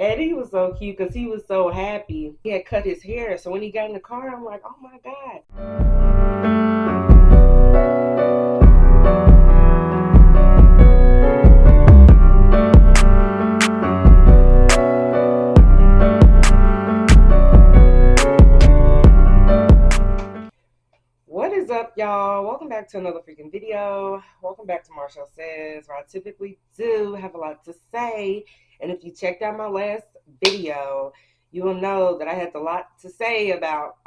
Eddie was so cute because he was so happy. He had cut his hair. So when he got in the car, I'm like, oh my God. What is up, y'all? Welcome back to another freaking video. Welcome back to Marshall Says, where I typically do have a lot to say. And if you checked out my last video, you will know that I had a lot to say about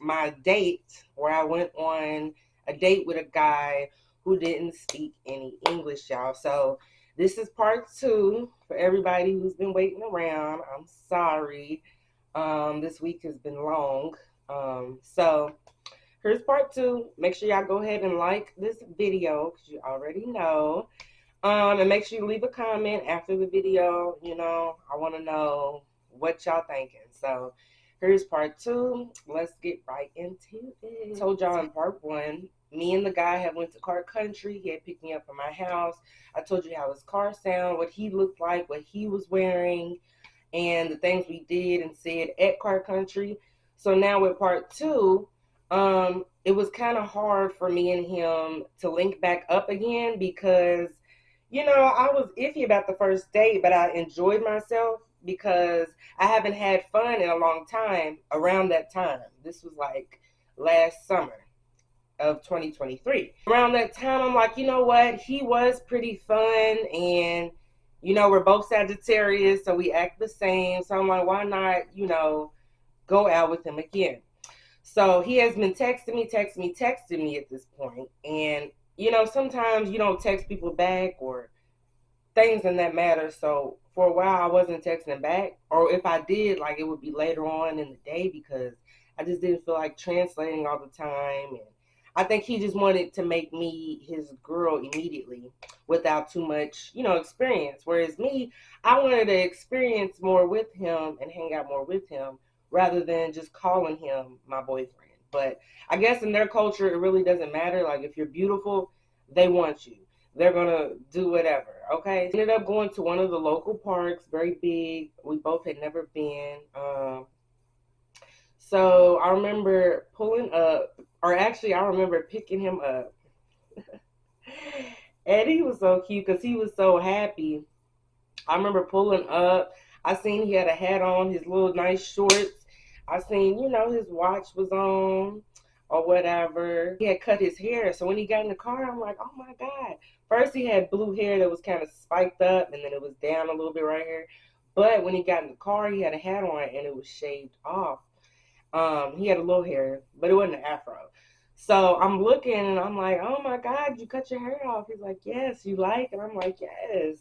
my date, where I went on a date with a guy who didn't speak any English, y'all. So this is part 2 for everybody who's been waiting around. I'm sorry. This week has been long. So here's part 2. Make sure y'all go ahead and like this video because you already know. And make sure you leave a comment after the video. You know, I want to know what y'all thinking. So here's part 2. Let's get right into it. I told y'all in part 1, me and the guy had went to car country. He had picked me up from my house. I told you how his car sounded, what he looked like, what he was wearing, and the things we did and said at car country. So now with part 2, it was kind of hard for me and him to link back up again because, you know, I was iffy about the first date, but I enjoyed myself because I haven't had fun in a long time around that time. This was like last summer of 2023. Around that time, I'm like, you know what? He was pretty fun, and, you know, we're both Sagittarius, so we act the same. So I'm like, why not, you know, go out with him again? So he has been texting me at this point. And, you know, sometimes you don't text people back or things in that matter. So for a while I wasn't texting back. Or if I did, like, it would be later on in the day because I just didn't feel like translating all the time. And I think he just wanted to make me his girl immediately without too much, you know, experience. Whereas me, I wanted to experience more with him and hang out more with him rather than just calling him my boyfriend. But I guess in their culture, it really doesn't matter. Like, if you're beautiful, they want you. They're going to do whatever, okay? Ended up going to one of the local parks, very big. We both had never been. So I remember pulling up, or actually I remember picking him up. Eddie was so cute because he was so happy. I remember pulling up. I seen he had a hat on, his little nice shorts. I seen, you know, his watch was on or whatever. He had cut his hair. So when he got in the car, I'm like, oh my God. First he had blue hair that was kind of spiked up and then it was down a little bit right here. But when he got in the car, he had a hat on and it was shaved off. He had a little hair, but it wasn't an afro. So I'm looking and I'm like, oh my God, you cut your hair off. He's like, yes, you like? And I'm like, yes.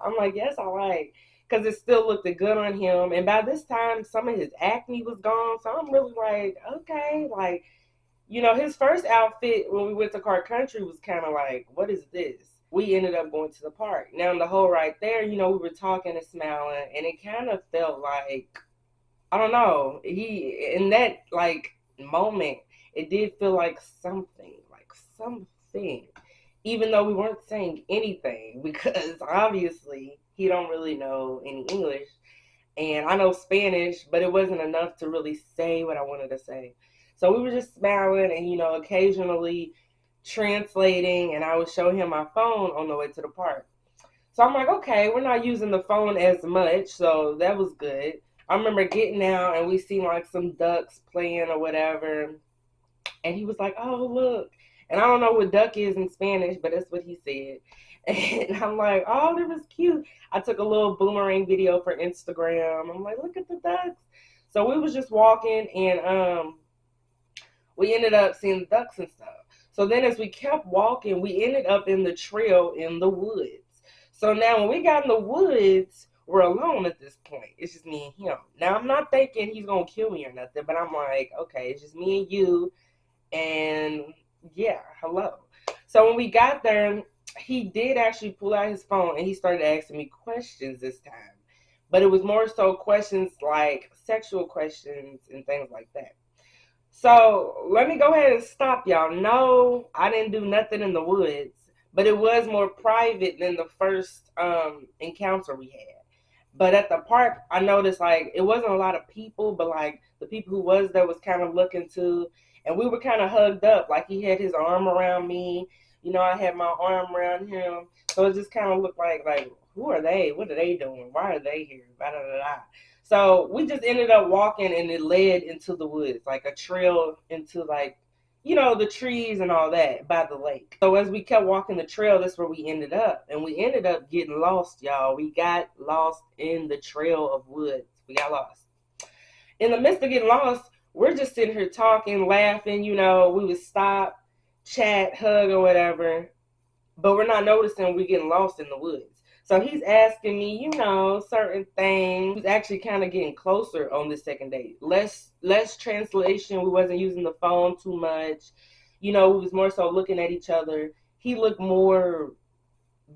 I'm like, yes, I like. Because it still looked good on him. And by this time, some of his acne was gone. So I'm really like, okay. Like, you know, his first outfit when we went to car country was kind of like, what is this? We ended up going to the park. Now, in the hole right there, you know, we were talking and smiling. And it kind of felt like, I don't know. He, in that, like, moment, it did feel like something. Even though we weren't saying anything, because obviously he don't really know any English. And I know Spanish, but it wasn't enough to really say what I wanted to say. So we were just smiling and, you know, occasionally translating, and I would show him my phone on the way to the park. So I'm like, okay, we're not using the phone as much, so that was good. I remember getting out and we seen like some ducks playing or whatever. And he was like, oh, look. And I don't know what duck is in Spanish, but that's what he said. And I'm like, oh, that was cute. I took a little boomerang video for Instagram. I'm like, look at the ducks. So we was just walking and we ended up seeing the ducks and stuff. So then as we kept walking, we ended up in the trail in the woods. So now when we got in the woods, we're alone at this point. It's just me and him. Now I'm not thinking he's going to kill me or nothing, but I'm like, okay, it's just me and you. And yeah, hello. So when we got there, he did actually pull out his phone and he started asking me questions this time. But it was more so questions like sexual questions and things like that. So let me go ahead and stop y'all. No, I didn't do nothing in the woods, but it was more private than the first encounter we had. But at the park, I noticed like it wasn't a lot of people, but like the people who was there was kind of looking too, and we were kind of hugged up. Like he had his arm around me, you know, I had my arm around him, so it just kind of looked like who are they? What are they doing? Why are they here? Da, da, da, da. So we just ended up walking, and it led into the woods, like a trail into like the trees and all that by the lake. So as we kept walking the trail, that's where we ended up. And we ended up getting lost, y'all. We got lost in the trail of woods. We got lost. In the midst of getting lost, we're just sitting here talking, laughing, we would stop, chat, hug, or whatever. But we're not noticing we're getting lost in the woods. So he's asking me, certain things. He's actually kind of getting closer on this second date. Less translation. We wasn't using the phone too much. We was more so looking at each other. He looked more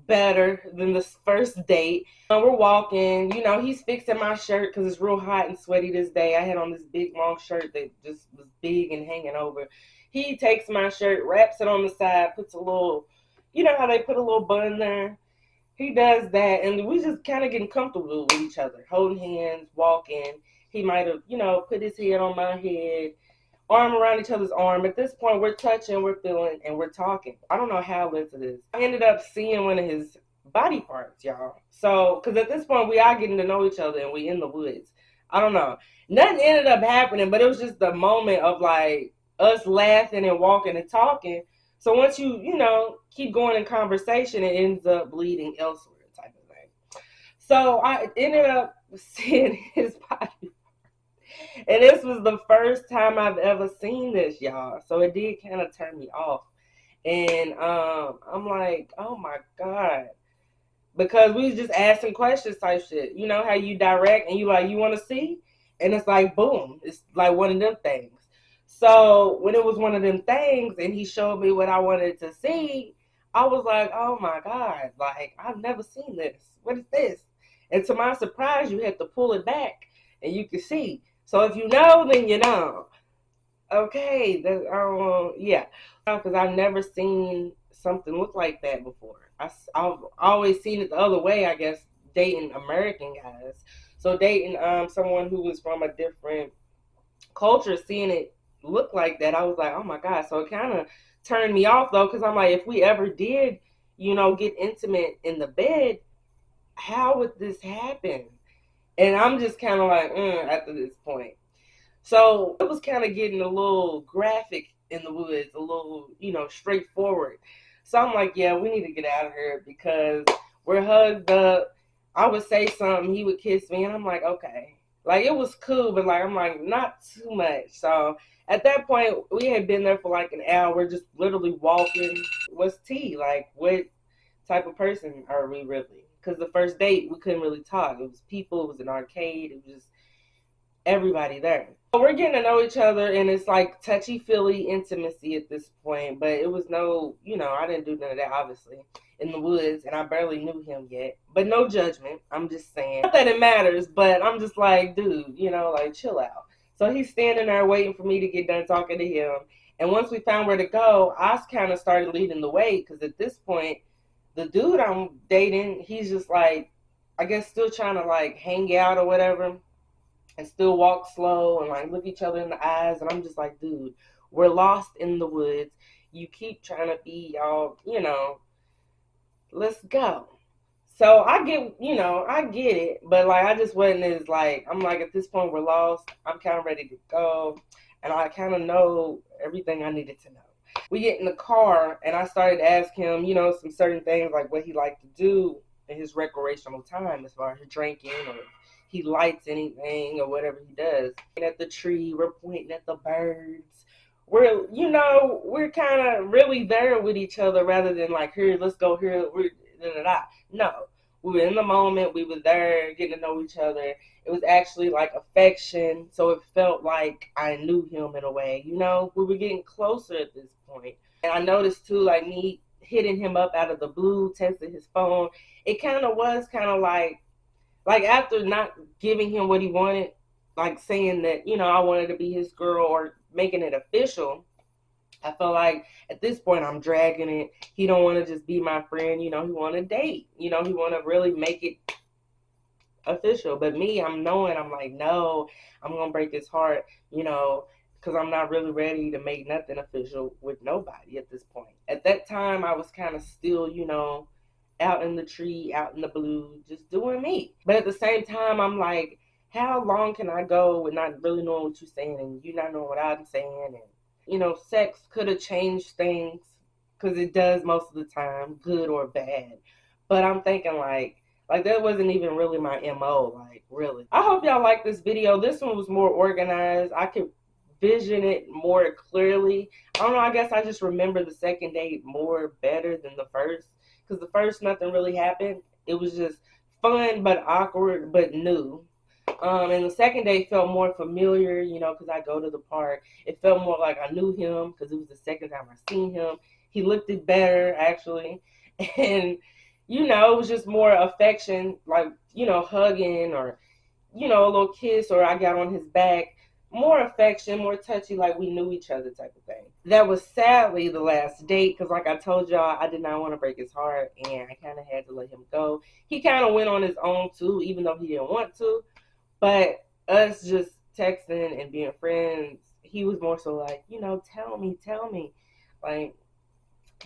better than the first date. We're walking. He's fixing my shirt because it's real hot and sweaty this day. I had on this big long shirt that just was big and hanging over. He takes my shirt, wraps it on the side, puts a little, how they put a little bun there? He does that, and we just kind of getting comfortable with each other, holding hands, walking. He might have, put his head on my head, arm around each other's arm. At this point, we're touching, we're feeling, and we're talking. I don't know how into this. I ended up seeing one of his body parts, y'all. So, because at this point, we are getting to know each other, and we in the woods. I don't know. Nothing ended up happening, but it was just the moment of like us laughing and walking and talking. So once you, keep going in conversation, it ends up bleeding elsewhere type of thing. So I ended up seeing his body. And this was the first time I've ever seen this, y'all. So it did kind of turn me off. And I'm like, oh my God. Because we was just asking questions type shit. You know how you direct and you like, you want to see? And it's like, boom. It's like one of them things. So when it was one of them things and he showed me what I wanted to see, I was like, oh my God, like I've never seen this. What is this? And to my surprise, you had to pull it back and you could see. So if you know, then you know. Okay, yeah, because I've never seen something look like that before. I've always seen it the other way, I guess, dating American guys. So dating someone who was from a different culture, seeing it look like that, I was like, oh my God. So it kind of turned me off though, because I'm like, if we ever did, get intimate in the bed, how would this happen? And I'm just kind of like, after this point. So it was kind of getting a little graphic in the woods, a little, straightforward. So I'm like, yeah, we need to get out of here because we're hugged up. I would say something, he would kiss me, and I'm like, okay. Like, it was cool, but like, I'm like, not too much. So at that point, we had been there for like an hour, just literally walking. What's tea? Like, what type of person are we really? Because the first date, we couldn't really talk. It was people, it was an arcade, it was just everybody there. So we're getting to know each other, and it's like touchy-feely intimacy at this point, but it was no, I didn't do none of that, obviously, in the woods, and I barely knew him yet. But no judgment, I'm just saying. Not that it matters, but I'm just like, dude, like, chill out. So he's standing there waiting for me to get done talking to him, and once we found where to go, I kind of started leading the way, because at this point, the dude I'm dating, he's just like, I guess still trying to like hang out or whatever and still walk slow and like look each other in the eyes. And I'm just like, dude, we're lost in the woods. You keep trying to be all, let's go. So I get it, but like I just wasn't as like, I'm like, at this point we're lost. I'm kind of ready to go, and I kind of know everything I needed to know. We get in the car, and I started to ask him, some certain things like what he liked to do in his recreational time as far as drinking or he lights anything or whatever he does. At the tree, we're pointing at the birds. We're kind of really there with each other rather than like, here, let's go here. We're da, da, da. No, we were in the moment. We were there getting to know each other. It was actually like affection. So it felt like I knew him in a way, we were getting closer at this point. And I noticed too, like me hitting him up out of the blue, texting his phone. It kind of was kind of like after not giving him what he wanted, like saying that, I wanted to be his girl or making it official, I felt like at this point I'm dragging it. He don't want to just be my friend, he want to date. He want to really make it official. But me, I'm knowing, I'm like, no, I'm gonna break his heart, because I'm not really ready to make nothing official with nobody at this point. At that time, I was kind of still, out in the tree, out in the blue, just doing me. But at the same time, I'm like, how long can I go with not really knowing what you're saying and you not knowing what I'm saying? And, sex could have changed things because it does most of the time, good or bad. But I'm thinking like that wasn't even really my MO, like really. I hope y'all like this video. This one was more organized. I could vision it more clearly. I don't know, I guess I just remember the second date more better than the first. Because the first, nothing really happened. It was just fun but awkward but new. And the second day felt more familiar, because I go to the park. It felt more like I knew him because it was the second time I seen him. He looked it better, actually. And, it was just more affection, like, hugging or, a little kiss, or I got on his back. More affection, more touchy, like we knew each other type of thing. That was sadly the last date because, like I told y'all, I did not want to break his heart and I kind of had to let him go. He kind of went on his own too, even though he didn't want to. But us just texting and being friends, he was more so like, tell me. Like,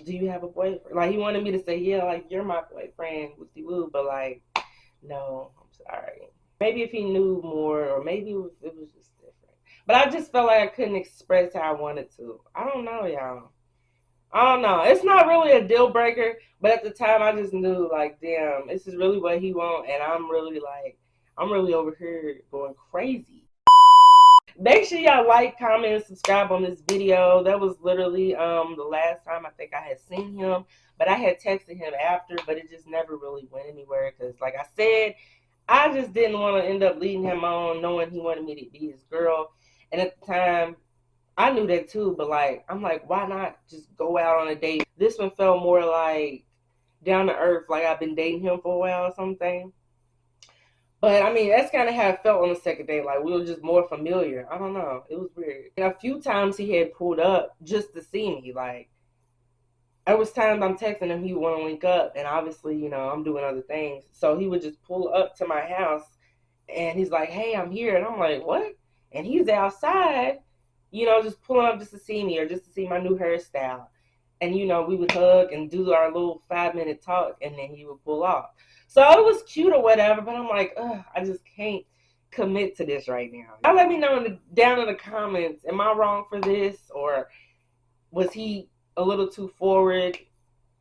do you have a boyfriend? Like, he wanted me to say, yeah, like, you're my boyfriend, whoopty woo, but like, no, I'm sorry. Maybe if he knew more, or maybe it was just different. But I just felt like I couldn't express how I wanted to. I don't know, y'all. I don't know. It's not really a deal breaker, but at the time I just knew, like, damn, this is really what he want, and I'm really over here going crazy. Make sure y'all like, comment, and subscribe on this video. That was literally the last time I think I had seen him, but I had texted him after, but it just never really went anywhere because, like I said, I just didn't want to end up leading him on, knowing he wanted me to be his girl. And at the time, I knew that too, but like, I'm like, why not just go out on a date? This one felt more like down to earth, like I've been dating him for a while or something. But I mean, that's kind of how it felt on the second date. Like we were just more familiar. I don't know. It was weird. And a few times he had pulled up just to see me. Like there was times I'm texting him, he would want to link up, and obviously, I'm doing other things. So he would just pull up to my house, and he's like, "Hey, I'm here," and I'm like, "What?" And he's outside, just pulling up just to see me or just to see my new hairstyle. And we would hug and do our little 5-minute talk, and then he would pull off. So it was cute or whatever, but I'm like, ugh, I just can't commit to this right now. Y'all let me know down in the comments, am I wrong for this, or was he a little too forward,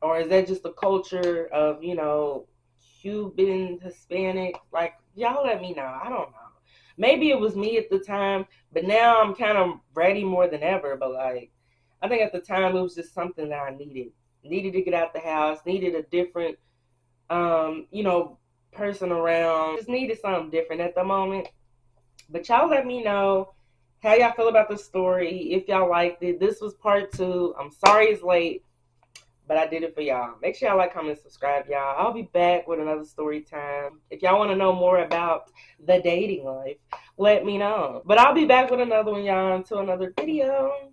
or is that just the culture of Cuban, Hispanic? Like, y'all let me know. I don't know. Maybe it was me at the time, but now I'm kind of ready more than ever. But like, I think at the time it was just something that I needed to get out the house, needed a different, person around, just needed something different at the moment. But y'all let me know how y'all feel about the story. If y'all liked it, this was part 2. I'm sorry it's late, but I did it for y'all. Make sure y'all like, comment, subscribe, y'all. I'll be back with another story time. If y'all want to know more about the dating life, let me know. But I'll be back with another one, y'all, until another video.